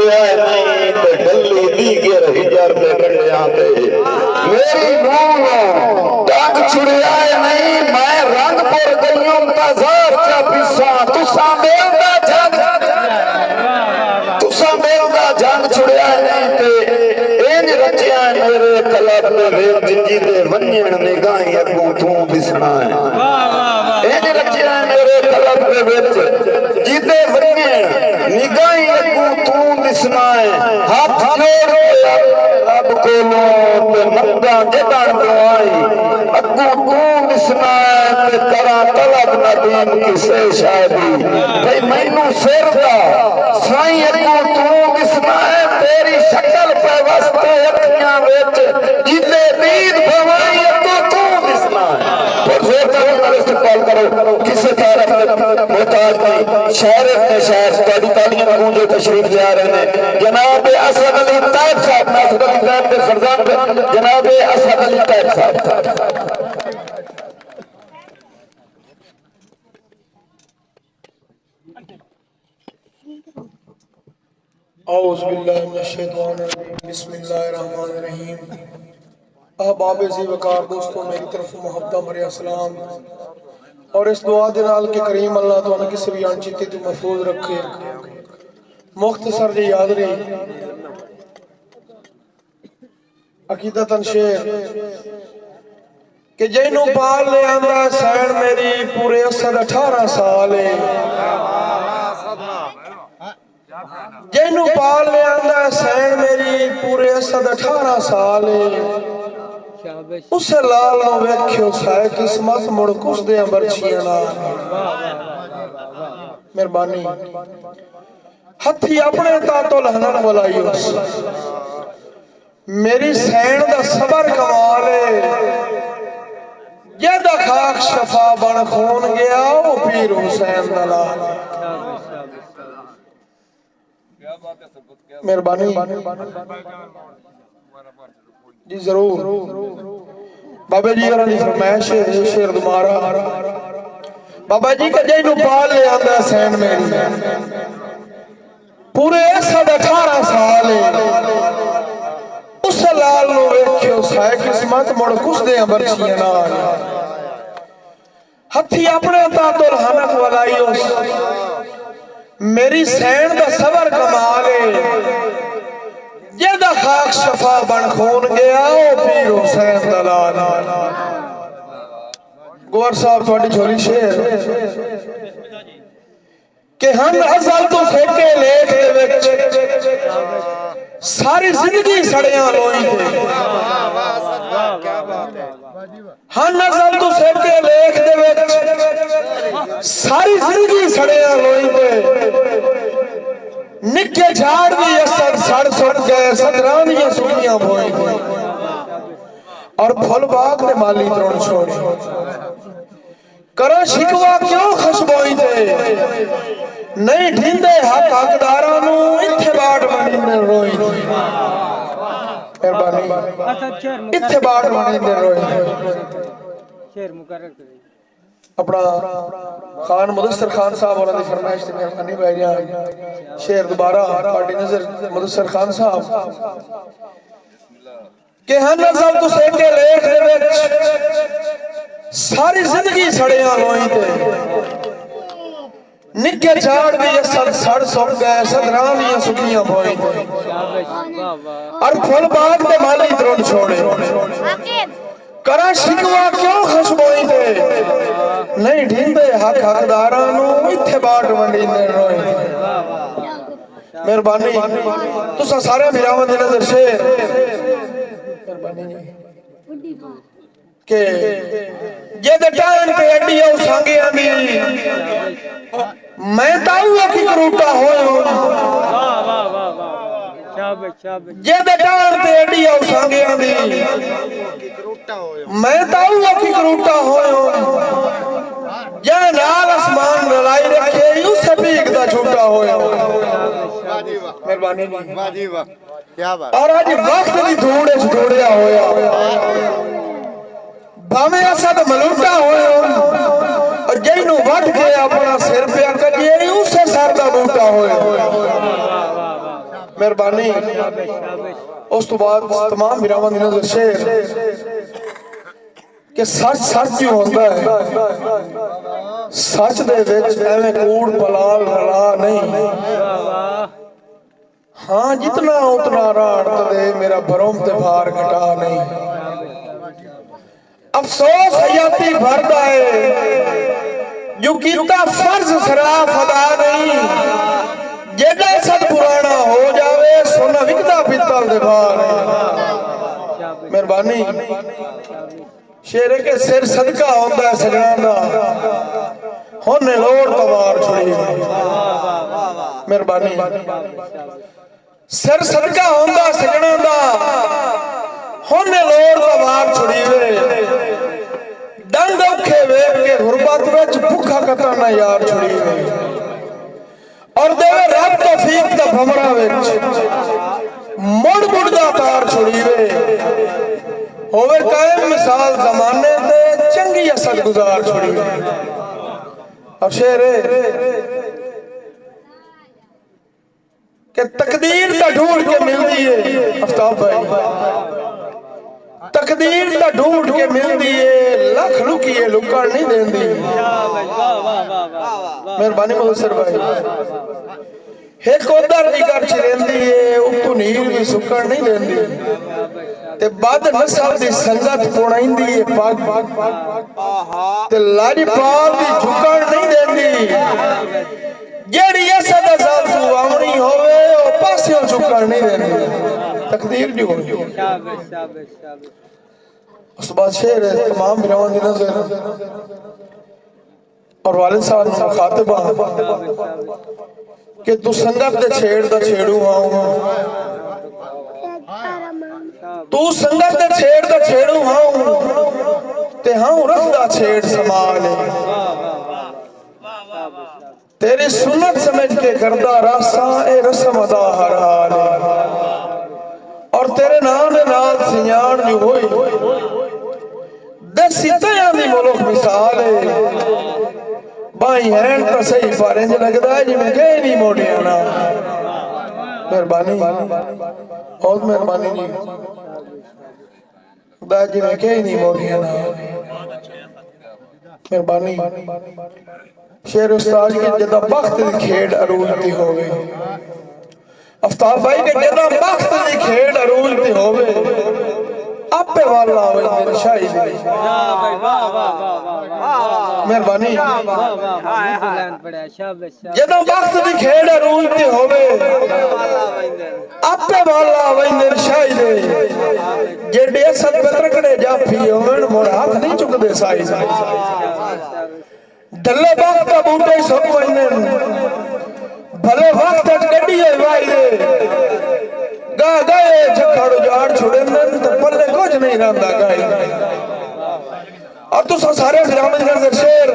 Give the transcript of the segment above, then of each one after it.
नहीं तो डल्ली दी के रही जार पे कंडिया पे मेरी नूह टांग छुड़िया नहीं मैं रंग पर गलियों का जार का पिसा तुसा मेल दा जंग छुड़िया नहीं ते इंज रचिया मेरे कलब में वेल जिंजी दे वन्यण निगाही अगू तू दिसना है इंज रचिया मेरे कलब में वेल जिदे वन्यण निगाही अगू तू दिसना है हाथ जोड़ के रब को लो ते मंगा जगण दुआई अगू तू दिसना है ते करा तलब नदीम किसे शादी भाई मैनू सिर दा साईं अगू तू दिसना है तेरी शक्ल पे वस्ते अखियां विच जिदे दीद भवाई अगू तू दिसना है पर जोर करो इस्तेमाल करो किसे तारफ मोहताज नहीं शहर में शहर ताड़ी तालियां गूंजे तशरीफ ले आ रहे हैं जनाब असद अली तैयब साहब नासर अली तैयब के फरजांद जनाब असद अली तैयब साहब औज़ु बिल्लाहि मिनश शैतानिर रजीम बिस्मिल्लाहिर्रहमानिर्रहीम। अहबाब ज़ी वकार दोस्तों मेरी तरफ मुहब्बत भरे सलाम और इस दुआ दे नाल के करीम अल्लाह तुहानू किसी भी अनचिते तो महफूज रखे। मुख्तसर जी याद रही अकीदतन शेर कि जैनू पाल ले आंदा सैन मेरी पूरे असद 18 साल जैनू पाल ले आंदा सैन मेरी पूरे असद 18 साल उस लाल नो वेख्यो साए किस्मत मुड़ कुछ दे बरछियां नाल मेहरबानी हथी अपने तातो लहनन वलाई उस मेरी सैन दा सबर कमाल जेदा खाक शफा बन खून गया ओ पीर हुसैन दा लाल मेहरबानी जी जरूर बाबा जी और फरमाइश शेर तुम्हारा बाबा जी का जैनू पाल ले आंदा सैन मेरी पूरे 18 साल उस लाल नो वेख्यो साए किस्मत मुड़ कुछ दे बरछियां नाल हथी अपने तातो लहनत वलाई उस मेरी सैन दा सबर कमाल जेदा खाक शफा बन खून गया ओ पीर हुसैन दा लाल गौर साहब थोड़ी छोरी शेर कि हम अज़ल तो फेके लेख दे विच सारी जिंदगी सड़ियां लोई ते हम अज़ल तो फेके लेख दे विच सारी जिंदगी सड़ियां लोई ते निके झाड़ भी असर सड़ सुट गए सदरानियां सुखियां बोई और फुल बाग ने माली त्रोण छोड़े करो शिकवा क्यों खुशबोई दे नहीं ढींदे हक हकदारां नू इत्थे बाट बनी ने रोई मेहरबानी इत्थे बाट बनी ने रोई शेर मुकर्रर अपना खान मुदस्सर खान साहब और दी फरमाइश ते मेहरबानी भाई शेर दोबारा पार्टी नजर मुदस्सर खान साहब के हन नजर तो सेके लेख दे विच सारी जिंदगी सड़ियां लोई ते निके झाड़ भी असर सड़ सुट गए सदरानियां सुखियां बोई और फुल बाग दे माली त्रोण छोड़े करा शिकवा क्यों खुशबोई दे नहीं ढींदे हक हकदारां नू इत्थे बाट वंडी ने रोई मेहरबानी तुसा सारे मेरावां दी नजर शेर मेहरबानी के जेदे टाइम पे अड्डी ओ सांगे आंदी मैं ताऊ की करूटा होयो वाह वाह वाह वाह शाबाश शाबाश जेदे टाइम पे अड्डी ओ सांगे आंदी मैं ताऊ की करूटा होयो जे नाल आसमान रलाई रखे उस भीख दा झूठा होयो मेहरबानी वाह जी वाह क्या बात और आज वक्त दी धूड़ च धूड़िया होया भावे असद मलूटा होयो और जैनू वट के अपना सिर पे कजिए उसे सर दा बूटा होयो मेहरबानी। उस तो बाद तमाम वीरावां दी नज़र शेर कि सच सच ही होंदा है, सच दे विच एवें कूड़ पलाल रला नहीं। हाँ जितना उतना राण तदे मेरा भरम ते भार घटा नहीं। अफसोस हयाती भरदा है जो कीता फर्ज सराफ अदा नहीं। जेड़ा सद पुराना हो जावे सोना विकदा पित्तल दे भार। मेहरबानी। शेरे के सिर सदका होंदा है सजना दा, होने लोड़ तवार छुड़ी। मेहरबानी। सिर सदका होंदा सजना दा, होने लोड़ तवार छुड़ी वे। डंग औखे वेख के गुरबत विच भुखा कटाना यार छुड़ी वे। और देवे रब तौफीक दा भमरा विच मुड़ मुड़दा तार छुड़ी वे। होवे कायम मिसाल जमाने ते चंगी असद गुजार छुड़ी वे। और शेरे के तकदीर दा ढूंढ के मिलदी है आफ्ताब भाई, तकदीर दा ढूंढ के मिलदी है, लख लुकिए लुकड़ नहीं देंदी। मेहरबानी मुदस्सिर भाई। एक उधर दी कर छिरेंदी है, उतों नीर भी सुकड़ नहीं देंदी। ते बद नस्ल दी संगत पुणाइंदी है पग, ते लारी पाल दी झुकड़ नहीं देंदी। जेड़ी असद अजाद सुवावनी होवे ओ पासियों झुकड़ नहीं देंदी। तकदीर जो हो। उस बाद शेर है तमाम वीरावां दी नज़र और वालिद साहब नूं मुखातिबा कि तू संगत दे छेड़ दा छेड़ू आऊं, तू संगत दे छेड़ दा छेड़ू आऊं, ते हां रखदा छेड़ संभाल। तेरी सुन्नत समझ के करदा रासा ए रस्म अदा हर हाल। और तेरे नाम दे नाल सियाण जो होई दसी तयां दी मुल्क मिसाल है। बाई हैन तो सही पर इंज लगदा है जिवें गए नहीं मोड़िया ना। मेहरबानी, बहुत मेहरबानी जी। खुदा जिवें गए नहीं मोड़िया ना। मेहरबानी। शेर उस्ताद की जदा बख्त दी खेड अरूलती होवे, आफ्ताब भाई के जदा बख्त दी खेड अरूलती होवे आपे वाला आवे मेरी शाही दी। मेहरबानी। जदा बख्त दी खेड अरूलती होवे आपे वाला आवे मेरी शाही दे। जेडे असद पत्रकड़े जाफी होवन मोर हाथ नहीं चुकदे साई साई। डल्ले बाग का बूटे सब वहीने भले वक्त गड्डी है भाई दे गा गए झखड़ उजाड़ छुड़े नन तो पल्ले कुछ नहीं रहंदा गाई। और तू सारे वीरावां दी नज़र शेर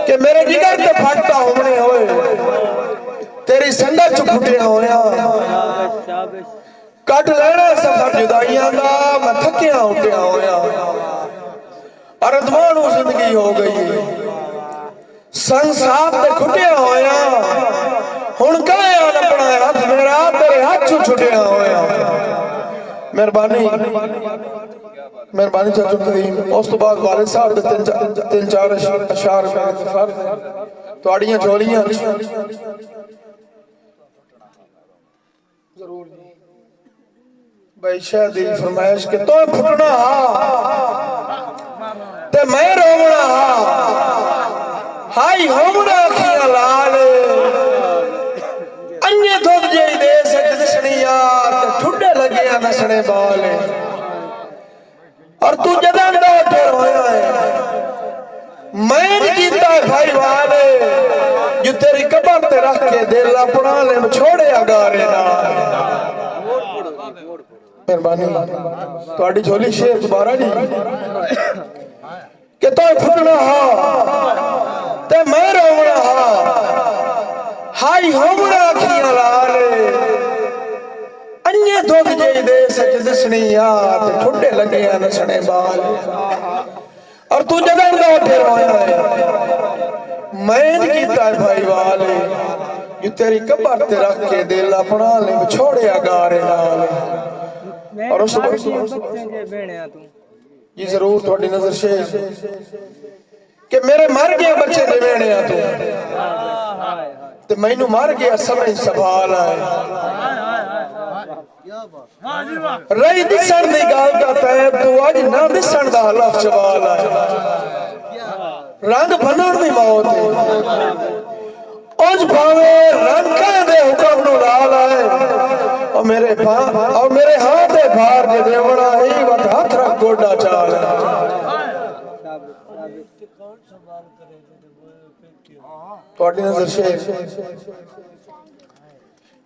कि मेरे जिगर ते फटता होने होए तेरी संगत च फुटिया होया। कट लेना सफर जुदाइयां दा मैं थकिया उठिया होया। और अदमानू जिंदगी हो गई संसार ते खुटिया होया। हुण कहे अपना हाथ मेरा तेरे हाथ चू छुटिया होया। मेहरबानी। मेहरबानी चाचू करीम। उस तो बाद वालिद साहब दे तीन चार अशार तुहाड़ियां झोलियां जरूर बादशाह दी फरमाइश के तो फुटना ते मैं रोवना हाई होमना अखियां लाल अन्य धुप जई दे सजदशनी यार ठुडे लगे नसने बाल। और तू जदन दा उठे होया है मैं कीता भाई वाले जो तेरी कबर ते रख के दिल अपना ले छोड़े अगारे ना। मेहरबानी। तुहाडी झोली शेर दोबारा जी कि तो फुटना ते मैं रोवना हाई होमना अखियां लाल अन्य धुप जई दे सजदशनी याद ठुडे लगे नसने बाल। और तू जगह दा उठे रोया है मैं कीता भाई वाले जो तेरी कबर ते रख के दिल अपना ले छोड़िया गारे नाल और उस जी जरूर थोड़ी नजर शेर कि मेरे मर गए बच्चे दे वेणे तू ते मैनू मर गया समझ सवाल आए रही दिसण दी गल दा तैब तू अज ना दिसण दा हलफ सवाल आए रंग बनण दी मौत उस भावे रंग दे हुक्म नू लाल आए और मेरे हाथ दे भार दे देवना ही वत हाथ रख गोडा चाल थोड़ी नजर शेर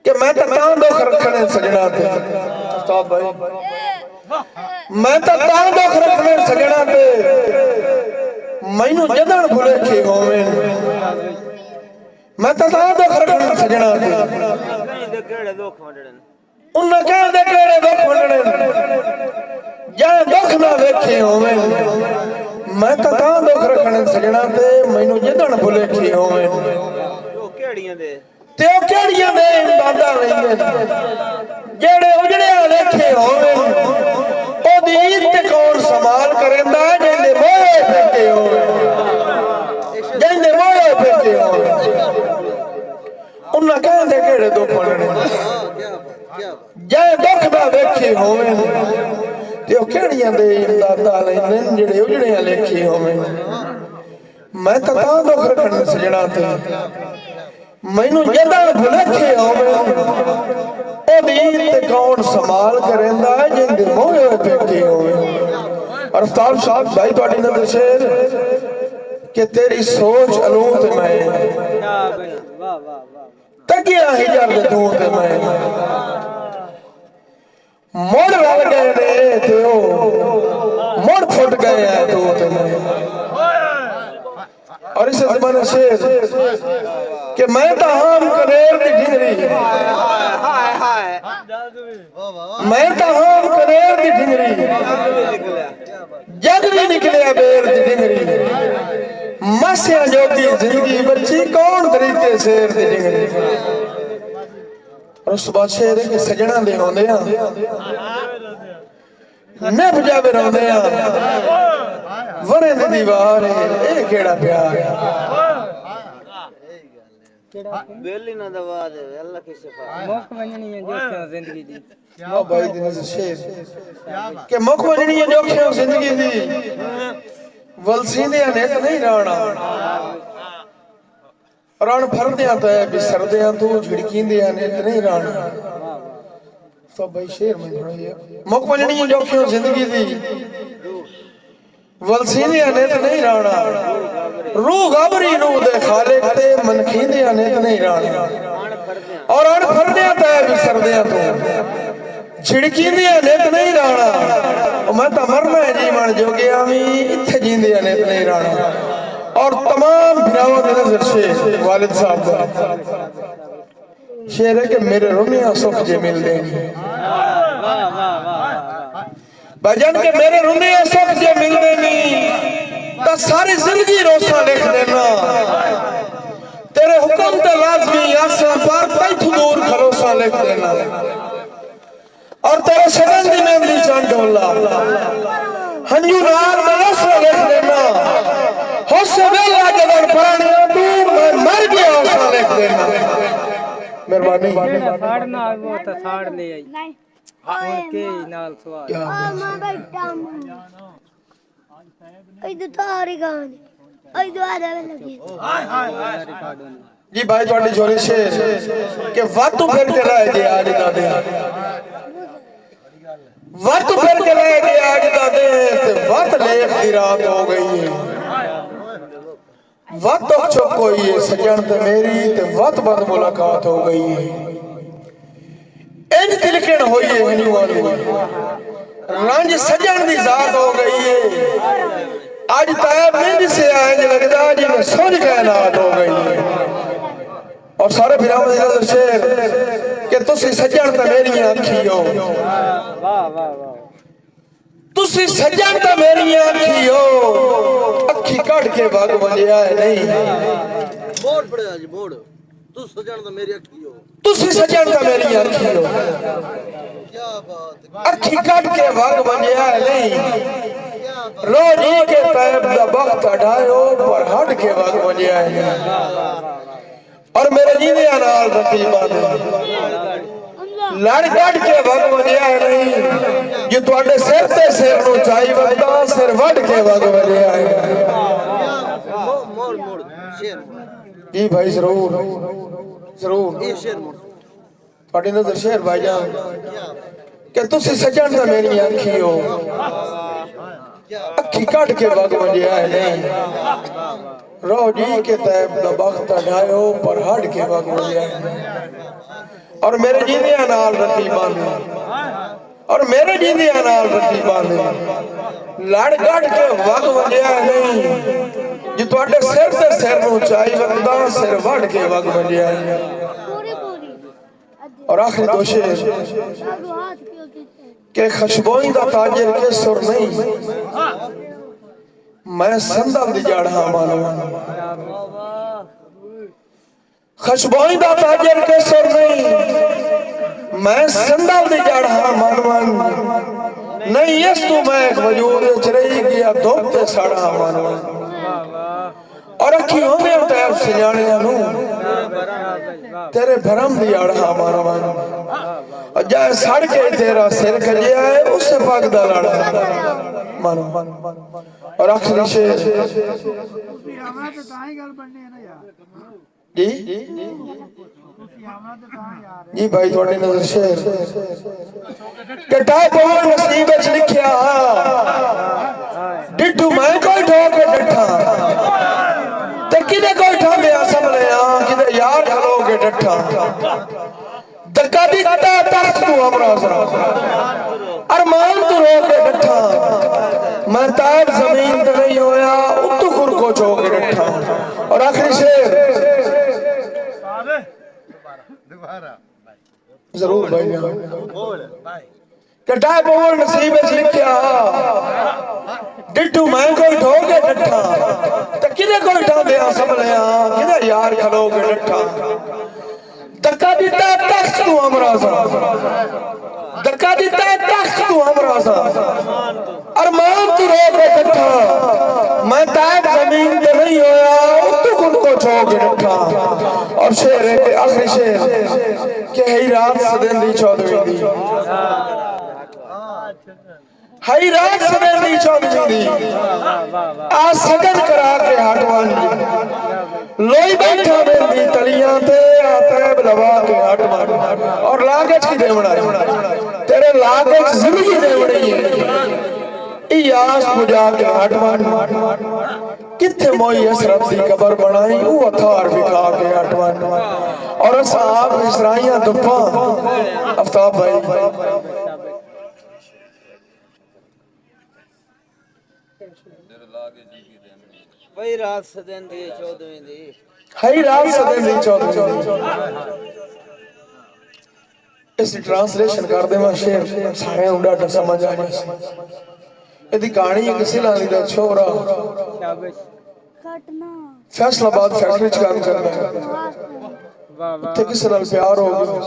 कि मैं तो दुख रखने सजना ते उस्ताद भाई मैं तो दुख रखने सजना ते मैनू जदन भुलेखे होवे मैं तो दुख रखने सजना ते उन्हें कहते केड़े दुख वंडने जाए दुख ना वेखे होवे मैं तो दुख रखने सजना ते मैनू जदन भुलेखे होवे ते ओ केड़ियां दे इमदादा लैंदे जेड़े उजड़िया लेखे होवे ओदी इज्जत कौन संभाल करेंदा जिंदे मोए फेके होवे जिंदे मोए फेके होवे उन्हां कहंदे केड़े दुख वंडने जाए दुख ना वेखे होवे ते ओ केड़ियां दे इमदादा लैंदे जेड़े उजड़िया लेखे होवे मैं तो दुख रखने सजना ते मैनू जदन भुलेखे होवे ओदी इज्जत कौन संभाल करेंदा जिंदे मोए फेके होवे और उस्ताद साहब भाई तुहाडी नजर शेर कि तेरी सोच अलू ते मैं वाह वाह तकिया हिजर दे तू ते मैं मोड़ रल गए ने ते ओ मोड़ फुट गए हैं तू ते मैं और इस ज़माने शेर कि मैं तो हम कनेर दी ढिंगरी मैं तो हम कनेर दी ढिंगरी जग भी निकलिया बेर दी ढिंगरी मस्या जोगी जिंदगी बच्ची कौन तरीके शेर दी ढिंगरी और उस बाद शेर के सजना दे होंदे न बुझावे रोंदे वरे दी दीवार ए केड़ा प्यार बेली ना दवा दे अल्लाह की सिफात मुख वंजनी है जोखियों जिंदगी दी क्या भाई दिन से शेर के मुख वंजनी है जोखियों जिंदगी दी वलसींदे ने तो नहीं राणा रण फरदे तो बिसरदे तू झिड़कींदे ने तो नहीं राणा तो भाई शेर में थोड़ा ये मुख वंजनी है जोखियों जिंदगी दी वलसींदे ने तो नहीं राणा रूह गबरी रूह दे खालिक ते मनखींदे ने तो नहीं राणा और अण फरदे ते बिसरदे तो झिड़कींदे ने तो नहीं राणा मैं तो मरना है जीवन जोगिया भी इत्थे जींदे ने तो नहीं राणा और तमाम भरावां दे नजर से वालिद साहब दा शेर है कि मेरे रुनिया सुख जे मिलदे नहीं वाह वाह वाह भजन के मेरे रुनिया सुख जे मिलदे नहीं तो सारी जिंदगी रोसा लिख देना तेरे हुक्म ते लाजमी आसा पर तैथू दूर भरोसा लिख देना और तेरे सदन दी मेमदी चंड होला हंजू नाल मलसा लिख देना होसे वेला जदन प्राणी तू मर गया होसा लिख देना मेहरबानी फाड़ना वो तो फाड़ ले आई नहीं के नाल सवाल मां बैठा इधर तारी गान इधर आ रहा लगी जी भाई ਤੁਹਾਡੀ ਜੋਰੀ शेर कि वातू फिर के लाए दे आज दादे वातू फिर के लाए दे आज दादे ते वत लेख दी रात हो गई है वत चुप होई है सजन ते मेरी ते वत बंद मुलाकात हो गई है इंज तिलकण होई है हनी वाली रंज सजन दी जात हो गई है आज तायब मिंद से आए लगदा जी में सोच कायनात हो गई है और सारे फिराम दी नजर शेर कि तुसी सजन ते मेरी अखी हो वाह वाह वाह तुसी सजन ते मेरी अखी हो अखी कट के भाग वजया है नहीं बोर्ड पड़े जी बोर्ड तू सजन तो मेरी अखी हो तुसी सजन दा मेरी अखी हो क्या बात अखी कट के वग वंजिया नहीं रोजी के तैब दा वक्त हटायो पर हट के वग वंजिया नहीं और मेरे जीवे नाल रकीबा ने लड़ कट के वग वंजिया नहीं जो तुहाडे सिर ते सिर नु चाई वंदा सिर वड के वग वंजिया है मोड़ मोड़ शेर जी भाई जरूर जरूर ये शेर मोड़ ਤੁਹਾਡੀ ਨਜ਼ਰ ਸ਼ੇਰ ਭਾਈਜਾਨ ਕਿ ਤੁਸੀਂ ਸਜਣ ਦਾ ਮੇਰੀ ਅੱਖੀ ਹੋ ਅੱਖੀ ਕੱਢ ਕੇ ਵਗ ਵੰਜਿਆ ਹੈ ਨਹੀਂ ਰੋਜੀ ਕੇ ਤੈਬ ਦਾ ਵਕਤ ਹਟਾਇਓ ਪਰ ਹਟ ਕੇ ਵਗ ਵੰਜਿਆ ਹੈ ਔਰ ਮੇਰੇ ਜੀਵਿਆਂ ਨਾਲ ਰਤੀਬਾਂ ਨੇ ਔਰ ਮੇਰੇ ਜੀਵਿਆਂ ਨਾਲ ਰਤੀਬਾਂ ਨੇ ਲੜ ਕੱਢ ਕੇ ਵਗ ਵੰਜਿਆ ਹੈ ਨਹੀਂ ਜੇ ਤੁਹਾਡੇ ਸਿਰ ਤੇ ਸਿਰ ਨੂੰ ਚਾਈ ਵੰਦਾ ਸਿਰ ਵੱਢ ਕੇ ਵਗ ਵੰਜਿਆ ਹੈ और आखिरी दो शेर के खुशबोई दा ताजिर के सुर नहीं मैं संदल दी जड़ हां मानवा खुशबोई दा ताजिर के सुर नहीं मैं संदल दी जड़ हां मानवा नहीं इस तू मैं वजूद विच रही गया धुप ते सड़ा मानवा और अखी होंदे तैब सियाणियां नू तेरे भरम दी आड़ा मारवा और जाए सड़ के तेरा सिर खजिया है उससे पग दा लाड़ा मानो और आखिरी शेर जी जी भाई थोड़ी नजर शेर कटाए पवन नसीब विच लिखिया डिठू मैं कोई ठोक के डठा ते किने कोई ठोंबिया संभलिया किने यार खलोगे डठा धक्का दिता तख्त तू हमरा अरमान तू रोके डठा मैं ताब जमीन ते नहीं होया उतू खुर को चोके डठा और आखिरी शेर जरूर भाई कटाए पवन नसीब विच लिखिया डिठू मैं कोई ठोके डठा ते किने कोई ठोंबिया संभलिया किने यार खलोगे डठा धक्का दिता तख्त तू हमरा धक्का दिता तख्त तू हमरा अरमान तू रोके डठा मैं ताब जमीन पे नहीं होया तू खुद को छोके डठा और शेर है आखिरी शेर के है रात सदेंदी चौधरी दी हई रात सदेंदी चौधरी दी आ सगन करा के हटवान लोई बैठा बेंदी तलियां ते आतैब लवा के हटवान और लागत की देवड़ा तेरे लागत जिंदगी देवड़ी है यास बुझा के हटवान किथे मोई हसरत दी कबर बनाई वो अथार विखा के हटवान और साहब इसराइयां दुपा आफ्ताब भाई वही रात सदन दी 14वीं दी हई रात सदन दी 14वीं इस ट्रांसलेशन कर देवा शेर सारे उंडा टा समझ आ जाए एदी कहानी एक सिलानी दा छोरा फैसलाबाद फैक्ट्री च काम करदा है ते किस नाल प्यार हो गया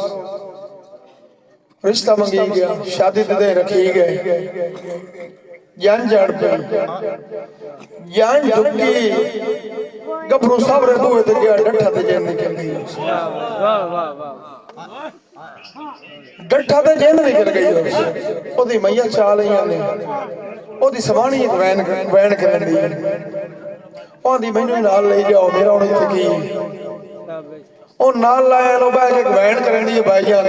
रिश्ता मंगी गया शादी दे रखी गए जान जड़ पे जान दुखी गभरू साबरे दुए ते गया डठा ते जेंद निकल गई वाह वाह वाह डठा ते जेंद निकल गई ओदी मैया चा लईयां ने ओदी सवाणी एक वैन करन दी ओदी मैनू नाल ले जाओ मेरा हुन इत्थे की ओ नाल लाया नो बैठ के वैन करन दी भाई जान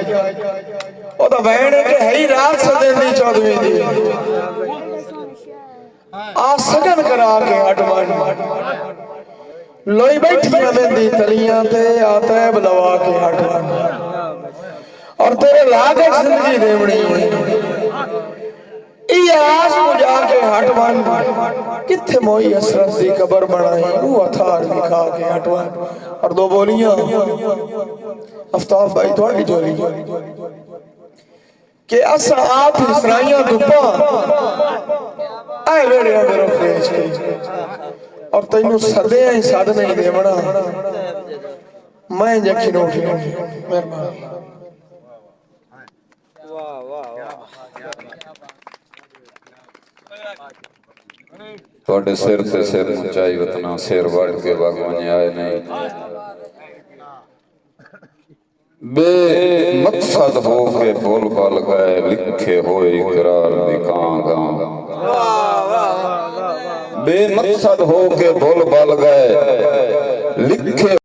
ओदा वैन है कि है रात सदेंदी 14वीं दी आ सगन करा के हटवान लोई बैठियां बेंदी तलियां ते आतैब लवा के हटवान और तेरे लागत जिंदगी देवनी ई आस बुझा के हटवान किथे मोई हसरत दी कबर बनाई वो अथार दिखा के हटवान और दो बोलियां आफ्ताब भाई थोड़ी जोली के असा आप इसराइयां दुपा आए वेड़े मेरे खेच के और तैनू सदे ही सद नहीं देवना मैं जखी नोट मेहरबानी वाह वाह वाह थोड़े सिर से सिर ऊंचाई उतना सिर बढ़ के भगवान आए नहीं बे मकसद हो के बोल बाल गए लिखे हो इकरार दिखागा बे मकसद हो के बोल बाल गए लिखे